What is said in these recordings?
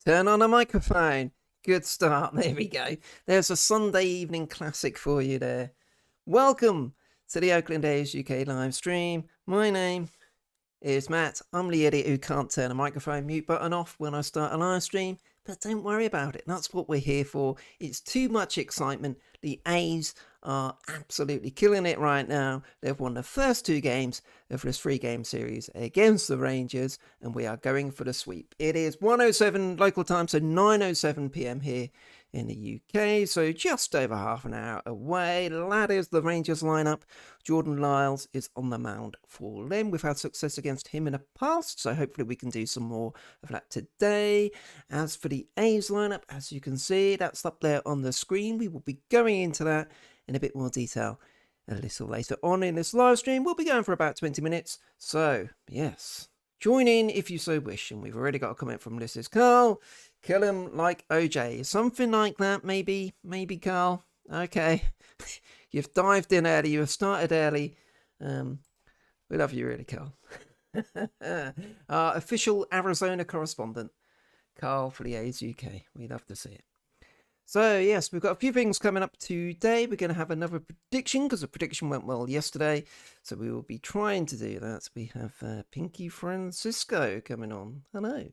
Turn on a microphone. Good start. There we go. There's a Sunday evening classic for you there. Welcome to the Oakland A's UK live stream. My name is Matt. I'm the idiot who can't turn a microphone mute button off when I start a live stream, but don't worry about it. That's what we're here for. It's too much excitement. The A's are absolutely killing it right now. They've won the first two games of this 3-game series against the Rangers, and we are going for the sweep. It is 1:07 local time, so 9:07 p.m. here in the UK, so just over half an hour away. That is the Rangers lineup. Jordan Lyles is on the mound for them. We've had success against him in the past, so hopefully we can do some more of that today. As for the A's lineup, as you can see, that's up there on the screen. We will be going into that in a bit more detail a little later on in this live stream. We'll be going for about 20 minutes, so yes, join in if you so wish. And we've already got a comment from This is Carl. Kill him like OJ. Something like that, maybe, Carl. Okay. You've dived in early. You've started early. We love you really, Carl. Our official Arizona correspondent, Carl for the A's UK. We love to see it. So, yes, we've got a few things coming up today. We're going to have another prediction because the prediction went well yesterday. So we will be trying to do that. We have Pinky Francisco coming on. Hello.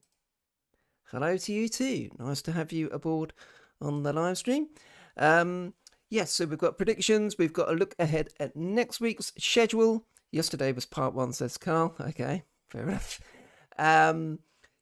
Hello to you too. Nice to have you aboard on the live stream. Yes, so we've got predictions. We've got a look ahead at next week's schedule. Yesterday was part 1, says Carl. Okay, fair enough.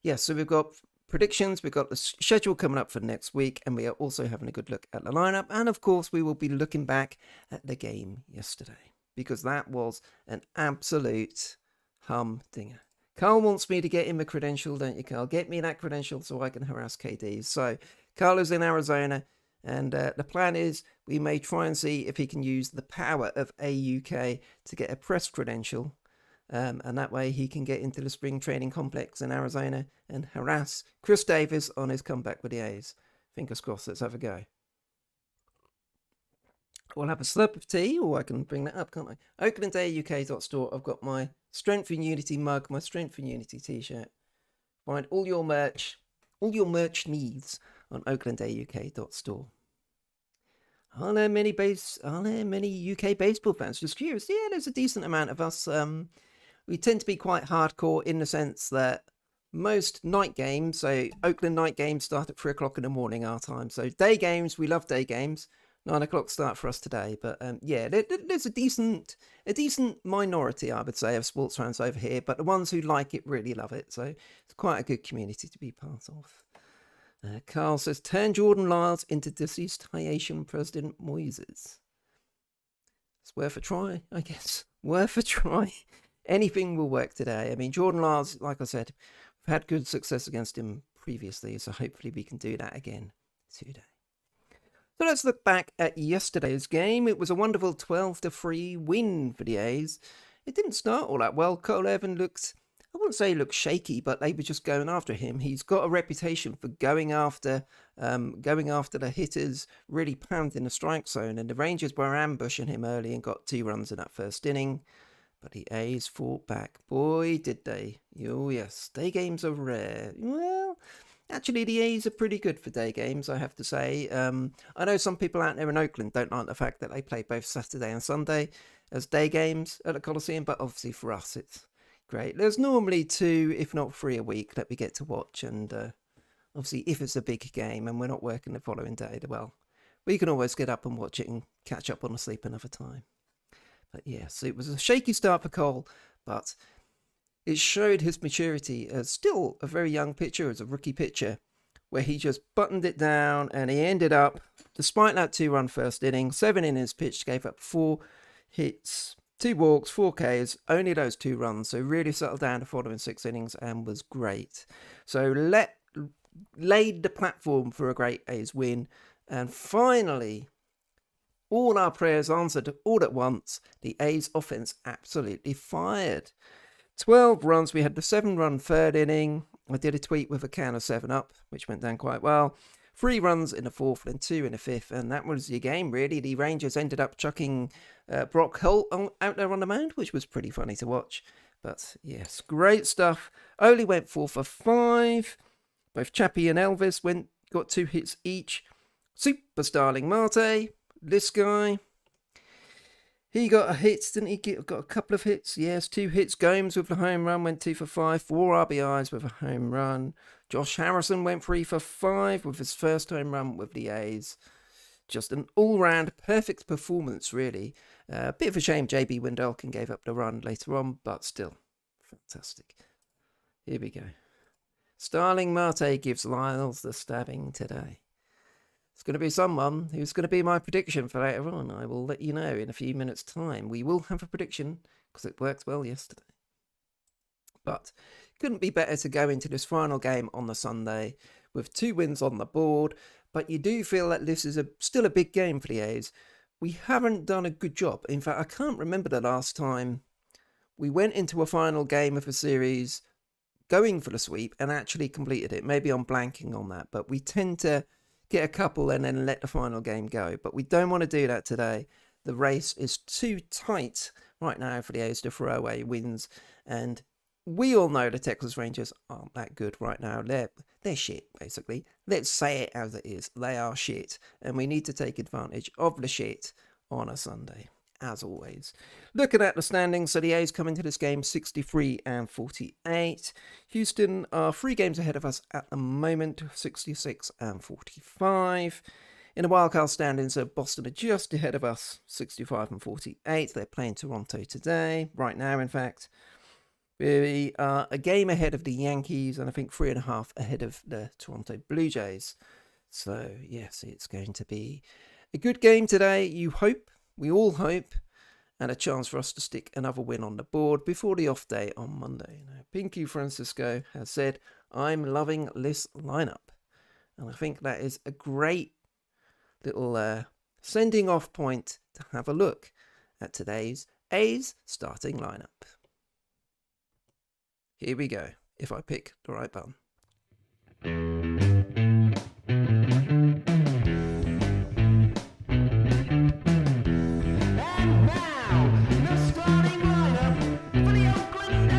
Yes, so we've got predictions. We've got the schedule coming up for next week, and we are also having a good look at the lineup. And of course, we will be looking back at the game yesterday because that was an absolute humdinger. Carl wants me to get him a credential, don't you, Carl? Get me that credential so I can harass KD. So Carl is in Arizona, and the plan is we may try and see if he can use the power of AUK to get a press credential. And that way he can get into the spring training complex in Arizona and harass Chris Davis on his comeback with the A's. Fingers crossed, let's have a go. We'll have a slurp of tea, or I can bring that up, can't I? Oakland A UK.store. I've got my Strength in Unity mug, my Strength in Unity t-shirt. Find all your merch needs on Oakland A UK.store. Are there many UK baseball fans? Just curious. Yeah, there's a decent amount of us. We tend to be quite hardcore in the sense that most night games, so Oakland night games start at 3 o'clock in the morning our time. So day games, we love day games. 9 o'clock start for us today. But yeah, there's a decent minority, I would say, of sports fans over here. But the ones who like it really love it. So it's quite a good community to be part of. Carl says, turn Jordan Lyles into deceased Haitian President Moises. It's worth a try, I guess. Worth a try. Anything will work today. I mean, Jordan Lyles, like I said, we've had good success against him previously, so hopefully we can do that again today. So let's look back at yesterday's game. It was a wonderful 12-3 win for the A's. It didn't start all that well. Cole Irvin looked, I wouldn't say he looked shaky, but they were just going after him. He's got a reputation for going after the hitters, really pounding the strike zone, and the Rangers were ambushing him early and got 2 runs in that first inning. But the A's fought back. Boy, did they. Oh, yes. Day games are rare. Well, actually, the A's are pretty good for day games, I have to say. I know some people out there in Oakland don't like the fact that they play both Saturday and Sunday as day games at the Coliseum, but obviously for us, it's great. There's normally 2, if not 3 a week that we get to watch. And obviously, if it's a big game and we're not working the following day, well, we can always get up and watch it and catch up on the sleep another time. But yes, it was a shaky start for Cole, but it showed his maturity as still a very young pitcher, as a rookie pitcher, where he just buttoned it down and he ended up, despite that 2-run first inning, 7 innings pitched, gave up 4 hits, 2 walks, 4 Ks, only those 2 runs. So really settled down the following 6 innings and was great. So laid the platform for a great A's win. And finally, all our prayers answered all at once. The A's offense absolutely fired. 12 runs. We had the 7-run third inning. I did a tweet with a can of 7-Up, which went down quite well. 3 runs in the 4th and 2 in the 5th. And that was your game, really. The Rangers ended up chucking Brock Holt out there on the mound, which was pretty funny to watch. But yes, great stuff. Only went 4 for 5. Both Chappie and Elvis got 2 hits each. Super Starling Marte, this guy, he got a hit, didn't he? Got a couple of hits, yes, 2 hits. Gomes with the home run, went 2 for 5, 4 RBIs with a home run. Josh Harrison went 3 for 5 with his first home run with the A's. Just an all-round perfect performance, really. A bit of a shame JB Wendelken gave up the run later on, but still, fantastic. Here we go. Starling Marte gives Lyles the stabbing today. It's going to be someone who's going to be my prediction for later on. I will let you know in a few minutes' time. We will have a prediction because it worked well yesterday. But couldn't be better to go into this final game on the Sunday with 2 wins on the board. But you do feel that this is still a big game for the A's. We haven't done a good job. In fact, I can't remember the last time we went into a final game of a series going for the sweep and actually completed it. Maybe I'm blanking on that, but we tend to get a couple and then let the final game go. But we don't want to do that today. The race is too tight right now for the A's to throw away wins, and we all know the Texas Rangers aren't that good right now. They're shit, basically. Let's say it as it is. They are shit, and we need to take advantage of the shit on a Sunday, as always. Looking at the standings, so the A's come into this game 63 and 48. Houston are 3 games ahead of us at the moment, 66 and 45. In the wildcard standings, so Boston are just ahead of us, 65 and 48. They're playing Toronto today, right now, in fact. We are a game ahead of the Yankees, and I think 3.5 ahead of the Toronto Blue Jays. So, yes, it's going to be a good game today, you hope. We all hope. And a chance for us to stick another win on the board before the off day on Monday. Now, Pinky Francisco has said, I'm loving this lineup. And I think that is a great little sending off point to have a look at today's A's starting lineup. Here we go, if I pick the right button. And now, the starting lineup for the Oakland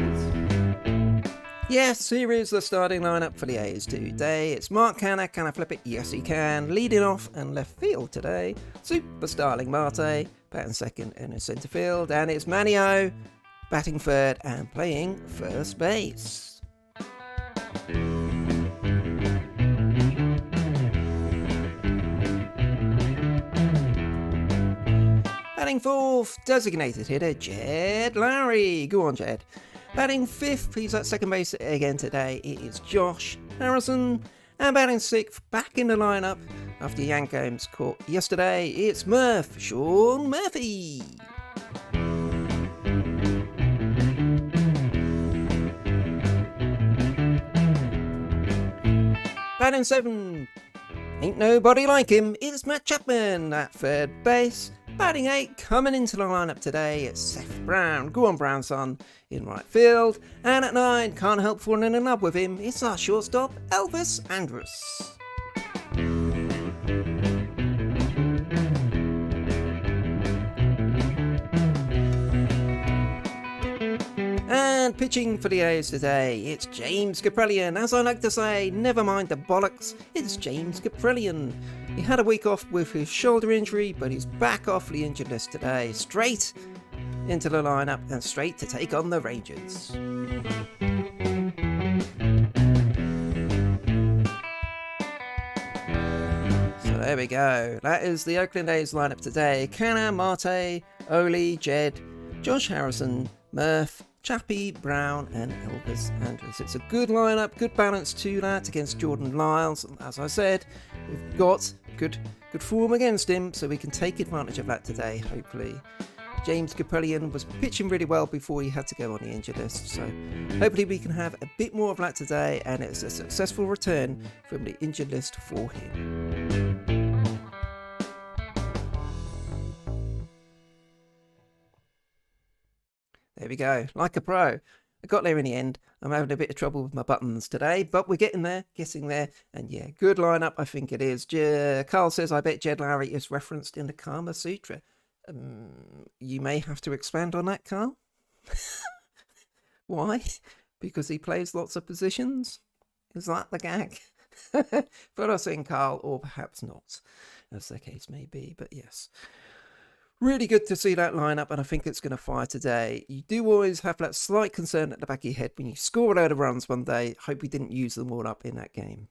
A's. Yes, here is the starting lineup for the A's today. It's Mark Canha. Can I flip it? Yes, he can. Leading off and left field today, Super Starling Marte, batting second and in centre field. And it's Manio, batting third and playing first base. Batting fourth, designated hitter Jed Lowry. Go on, Jed. Batting fifth, he's at second base again today. It is Josh Harrison. And batting sixth, back in the lineup after Yank games caught yesterday, it's Sean Murphy. Batting 7, ain't nobody like him, it's Matt Chapman at third base. Batting 8, coming into the lineup today, it's Seth Brown. Go on, Brown son, in right field. And at 9, can't help falling in love with him, it's our shortstop, Elvis Andrus. And pitching for the A's today, it's James Kaprielian. As I like to say, never mind the bollocks, it's James Kaprielian. He had a week off with his shoulder injury, but he's back off the injured list today, straight into the lineup and straight to take on the Rangers. So there we go. That is the Oakland A's lineup today. Canha, Marte, Oli, Jed, Josh Harrison, Murph, Chappie, Brown and Elvis Andrus. It's a good lineup, good balance to that against Jordan Lyles. As I said, we've got good form against him, so we can take advantage of that today, hopefully. James Kaprielian was pitching really well before he had to go on the injured list, so hopefully we can have a bit more of that today, and it's a successful return from the injured list for him. There we go, like a pro. I got there in the end. I'm having a bit of trouble with my buttons today, but we're getting there, and yeah, good lineup, I think it is. Carl says, I bet Jed Lowry is referenced in the Kama Sutra. You may have to expand on that, Carl. Why? Because he plays lots of positions? Is that the gag? Put us in, Carl, or perhaps not, as the case may be. But yes, really good to see that lineup, and I think it's going to fire today. You do always have that slight concern at the back of your head when you score a load of runs one day. Hope we didn't use them all up in that game.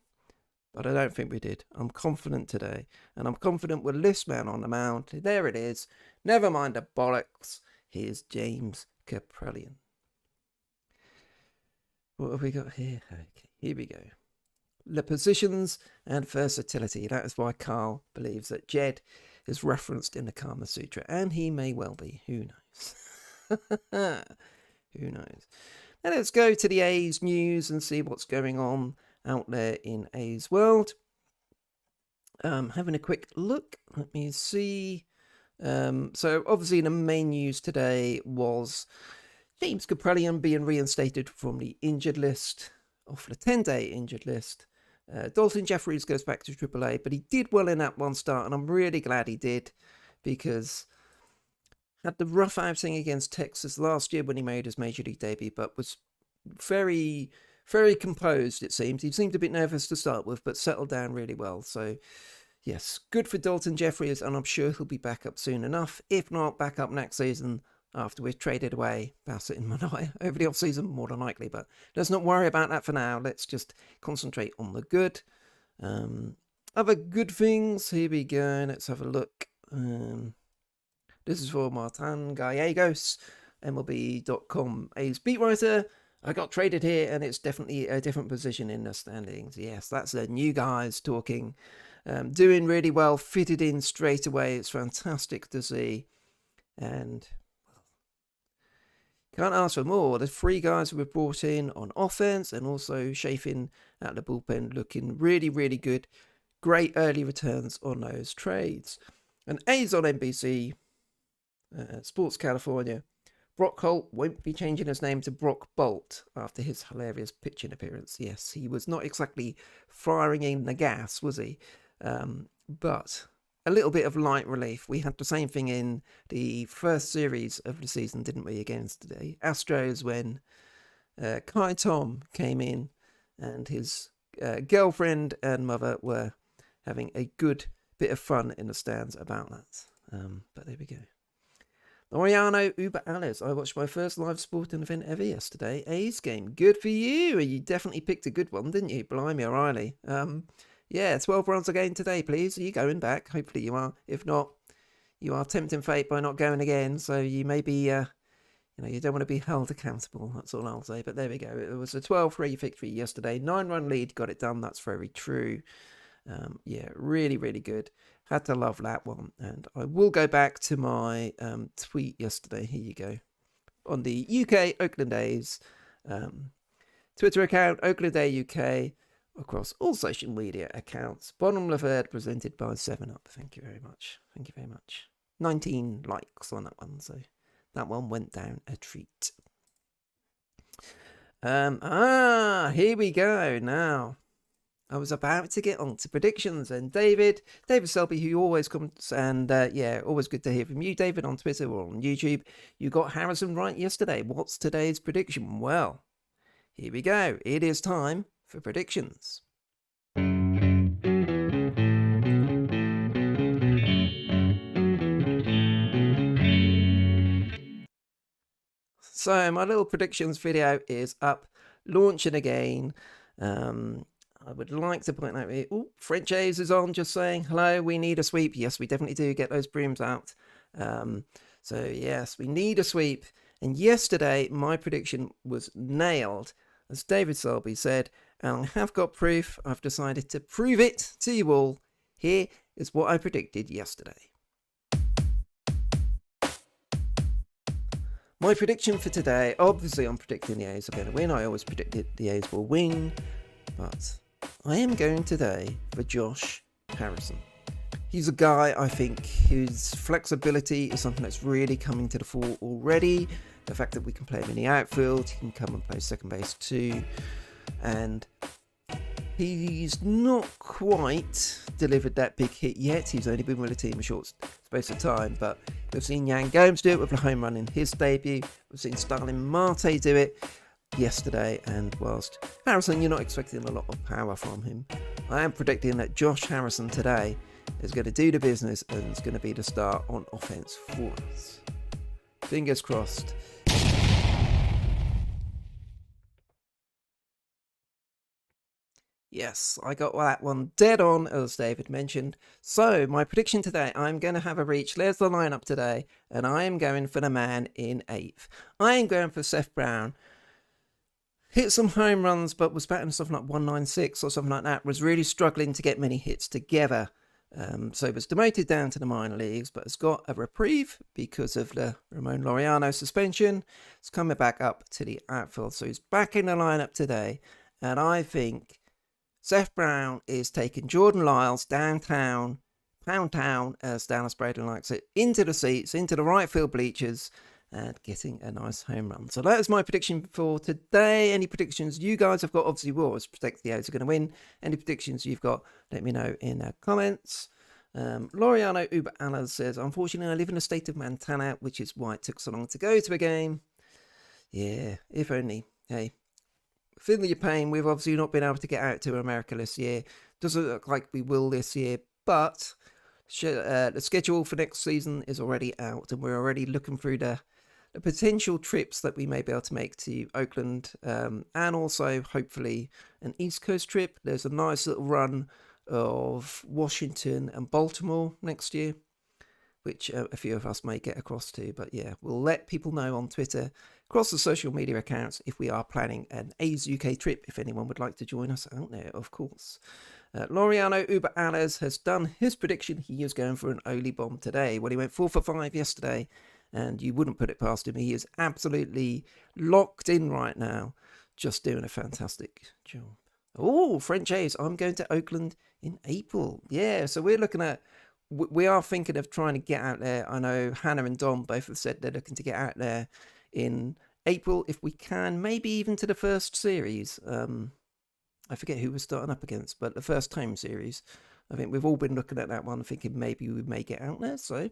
But I don't think we did. I'm confident today. And I'm confident with this man on the mound. There it is. Never mind the bollocks. Here's James Kaprielian. What have we got here? Okay, here we go. The positions and versatility. That is why Carl believes that Jed is referenced in the Kama Sutra. And he may well be. Who knows? Who knows? Now let's go to the A's news and see what's going on out there in A's world. Having a quick look. Let me see. So obviously the main news today was James Kaprielian being reinstated from the injured list, off the 10-day injured list. Dalton Jeffries goes back to AAA, but he did well in that one start, and I'm really glad he did, because had the rough outing against Texas last year when he made his Major League debut, but was very, very composed, it seemed. He seemed a bit nervous to start with, but settled down really well. So, yes, good for Dalton Jeffries, and I'm sure he'll be back up soon enough. If not, back up next season after we've traded away Bassett and Manaea over the off-season, more than likely. But let's not worry about that for now. Let's just concentrate on the good. Other good things, here we go. Let's have a look. This is for Martin Gallegos, MLB.com A's beat writer. I got traded here, and it's definitely a different position in the standings. Yes, that's the new guys talking. Doing really well, fitted in straight away. It's fantastic to see. And can't ask for more. The three guys who were brought in on offense, and also Chafin at the bullpen looking really, really good. Great early returns on those trades. And A's on NBC, Sports California. Brock Holt won't be changing his name to Brock Bolt after his hilarious pitching appearance. Yes, he was not exactly firing in the gas, was he? But a little bit of light relief. We had the same thing in the first series of the season, didn't we, against the Astros, when Kai Tom came in and his girlfriend and mother were having a good bit of fun in the stands about that. But there we go. Mariano Uber Alice. I watched my first live sporting event ever yesterday. A's game. Good for you. You definitely picked a good one, didn't you? Blimey O'Reilly. Yeah, 12 runs again today, please. Are you going back? Hopefully you are. If not, you are tempting fate by not going again. So you may be, you don't want to be held accountable. That's all I'll say. But there we go. It was a 12-3 victory yesterday. 9-run lead. Got it done. That's very true. Yeah, really, really good. Had to love that one. And I will go back to my tweet yesterday. Here you go. On the UK Oakland A's Twitter account, Oakland A UK, across all social media accounts. Bottom of the third, presented by 7up. Thank you very much. Thank you very much. 19 likes on that one, so that one went down a treat. Here we go now. I was about to get on to predictions, and David Selby, who always comes, and always good to hear from you, David, on Twitter or on YouTube. You got Harrison right yesterday. What's today's prediction? Well, here we go. It is time for predictions. So my little predictions video is up, launching again. I would like to point out here, French A's is on, just saying hello. We need a sweep. Yes, we definitely do. Get those brooms out. So yes, we need a sweep. And yesterday my prediction was nailed, as David Selby said, and I have got proof. I've decided to prove it to you all. Here is what I predicted yesterday. My prediction for today, obviously I'm predicting the A's are going to win. I always predicted the A's will win, but I am going today for Josh Harrison. He's a guy, I think, whose flexibility is something that's really coming to the fore already. The fact that we can play him in the outfield, he can come and play second base too. And he's not quite delivered that big hit yet. He's only been with the team a short space of time, but we've seen Yan Gomes do it with a home run in his debut. We've seen Starling Marte do it. yesterday, and whilst Harrison, you're not expecting a lot of power from him, I am predicting that Josh Harrison today is going to do the business and is going to be the star on offense for us. Fingers crossed. Yes, I got that one dead on, as David mentioned. So, my prediction today, I'm going to have a reach. There's the lineup today, and I am going for the man in 8th. I am going for Seth Brown. Hit some home runs, but was batting something like 196 or something like that. Was really struggling to get many hits together. So was demoted down to the minor leagues, but has got a reprieve because of the Ramon Laureano suspension. It's coming back up to the outfield. So he's back in the lineup today, and I think Seth Brown is taking Jordan Lyles downtown, Pound Town, as Dallas Braden likes it, into the seats, into the right field bleachers, and getting a nice home run. So that is my prediction for today. Any predictions you guys have got? Obviously, we always predict the A's are going to win. Any predictions you've got, let me know in the comments. Laureano Uber Alas says, unfortunately, I live in the state of Montana, which is why it took so long to go to a game. Yeah, if only. Hey. Feel your pain. We've obviously not been able to get out to America this year. Doesn't look like we will this year, but the schedule for next season is already out, and we're already looking through the potential trips that we may be able to make to Oakland, and also hopefully an East Coast trip. There's a nice little run of Washington and Baltimore next year, which a few of us may get across to. But yeah, we'll let people know on Twitter, across the social media accounts, if we are planning an A's UK trip, if anyone would like to join us out there, of course. Laureano Uber Alas has done his prediction. He is going for an Oli bomb today. Well, he went 4 for 5 yesterday, and you wouldn't put it past him. He is absolutely locked in right now, just doing a fantastic job. Oh, French A's, I'm going to Oakland in April. Yeah, so we're looking at, we are thinking of trying to get out there. I know Hannah and Dom both have said they're looking to get out there in April if we can, maybe even to the first series. I forget who we're starting up against, but the first home series. I think we've all been looking at that one, thinking maybe we may get out there. So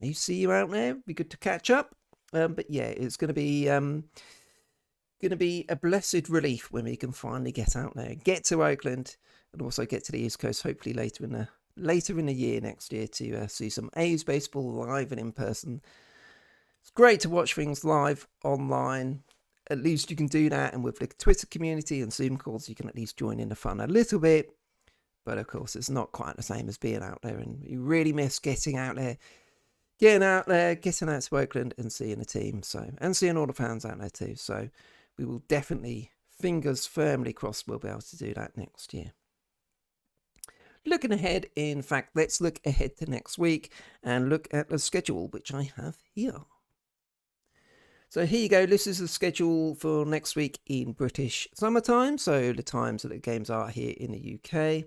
may see you out there. Be good to catch up. But yeah, it's going to be a blessed relief when we can finally get out there, get to Oakland, and also get to the East Coast. Hopefully later in the year next year to see some A's baseball live and in person. It's great to watch things live online. At least you can do that, and with the Twitter community and Zoom calls, you can at least join in the fun a little bit. But of course, it's not quite the same as being out there, and you really miss getting out there, getting out to Oakland and seeing the team. So, and seeing all the fans out there too. So, we will definitely, fingers firmly crossed, we'll be able to do that next year. Looking ahead, in fact, let's look ahead to next week and look at the schedule, which I have here. So here you go. This is the schedule for next week in British summertime. So the times that the games are here in the UK.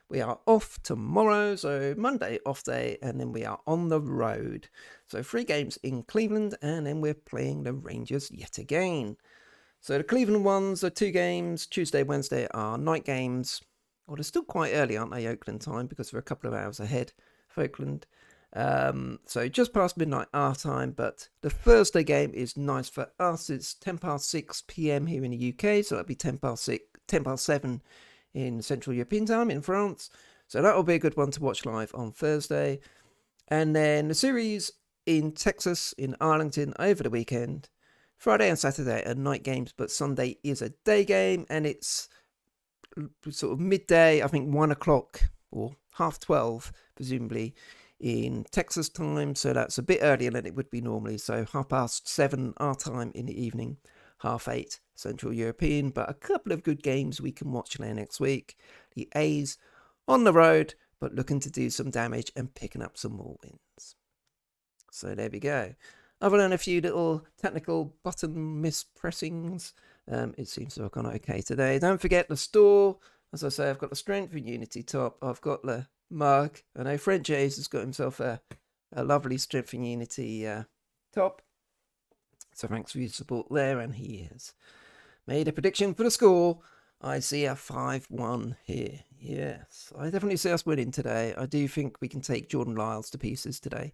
We are off tomorrow, so Monday off day, and then we are on the road. So 3 games in Cleveland, and then we're playing the Rangers yet again. So the Cleveland ones, the 2 games, Tuesday, Wednesday, are night games. Well, they're still quite early, aren't they, Oakland time, because we're a couple of hours ahead of Oakland. So just past midnight our time, but the Thursday game is nice for us. It's 10 past 6 p.m. here in the UK, so that'll be 10 past 7 in Central European time in France. So that'll be a good one to watch live on Thursday. And then the series in Texas, in Arlington, over the weekend. Friday and Saturday are night games, but Sunday is a day game, and it's sort of midday, I think 1 o'clock or 12:30, presumably, in Texas time. So that's a bit earlier than it would be normally. So 7:30 our time in the evening, 8:30 Central European. But a couple of good games we can watch there next week. The A's on the road, but looking to do some damage and picking up some more wins. So there we go. Other than a few little technical button mispressings, it seems to have gone okay today. Don't forget the store. As I say, I've got the Strength and Unity top. I've got the mug. I know French A's has got himself a lovely Strength and Unity top. So thanks for your support there. And he has made a prediction for the score. I see a 5-1 here. Yes, I definitely see us winning today. I do think we can take Jordan Lyles to pieces today.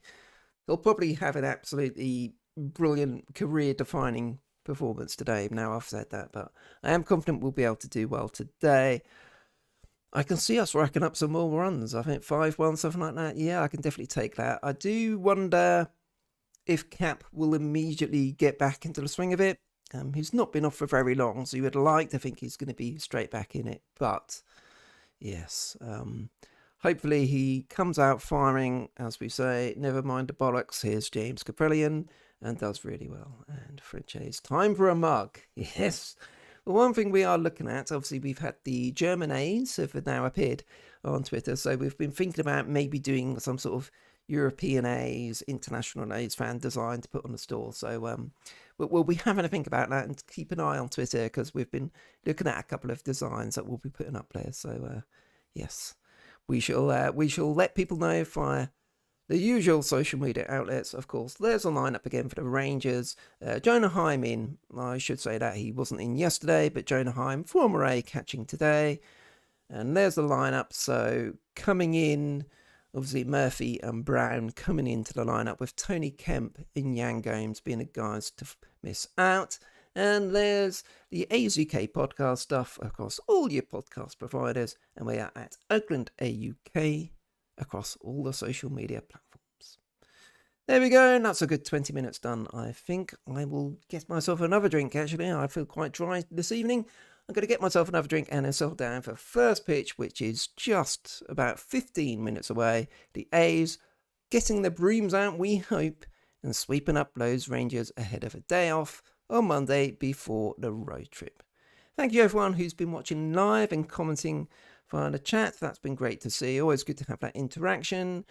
He'll probably have an absolutely brilliant career-defining performance today. Now I've said that, but I am confident we'll be able to do well today. I can see us racking up some more runs. I think 5-1, something like that. Yeah, I can definitely take that. I do wonder if Cap will immediately get back into the swing of it. He's not been off for very long, so you would like to think he's going to be straight back in it. But, yes, hopefully he comes out firing, as we say, never mind the bollocks. Here's James Caprillion, and does really well. And French's time for a mug. Yes. Well, one thing we are looking at, obviously we've had the German A's have now appeared on Twitter, so we've been thinking about maybe doing some sort of European A's, international A's fan design to put on the store. So we'll be having to think about that, and keep an eye on Twitter, because we've been looking at a couple of designs that we'll be putting up there. So yes, we shall let people know via the usual social media outlets. Of course, there's a lineup again for the Rangers. Jonah Heim in. I should say that he wasn't in yesterday, but Jonah Heim, former A, catching today. And there's the lineup. So coming in, obviously Murphy and Brown coming into the lineup, with Tony Kemp and Yan Gomes being the guys to miss out. And there's the A's UK podcast stuff across all your podcast providers. And we are at Oakland A UK across all the social media platforms. There we go, and that's a good 20 minutes done. I think I will get myself another drink, actually. I feel quite dry this evening. I'm going to get myself another drink and then settle down for first pitch, which is just about 15 minutes away. The A's getting the brooms out, we hope, and sweeping up those Rangers ahead of a day off on Monday before the road trip. Thank you everyone who's been watching live and commenting via the chat. That's been great to see. Always good to have that interaction.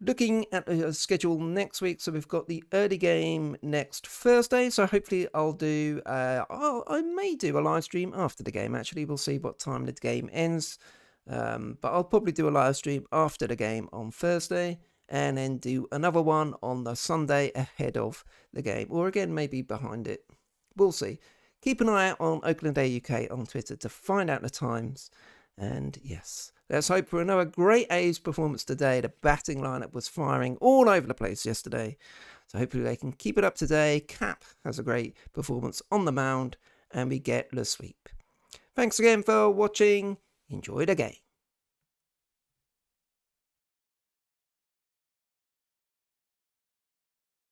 Looking at the schedule next week, so we've got the early game next Thursday, so hopefully I'll do I may do a live stream after the game. Actually, we'll see what time the game ends, but I'll probably do a live stream after the game on Thursday, and then do another one on the Sunday ahead of the game, or again maybe behind it. We'll see. Keep an eye out on Oakland A UK on Twitter to find out the times. And yes, let's hope for another great A's performance today. The batting lineup was firing all over the place yesterday, so hopefully they can keep it up today. Cap has a great performance on the mound, and we get the sweep. Thanks again for watching. Enjoy the game.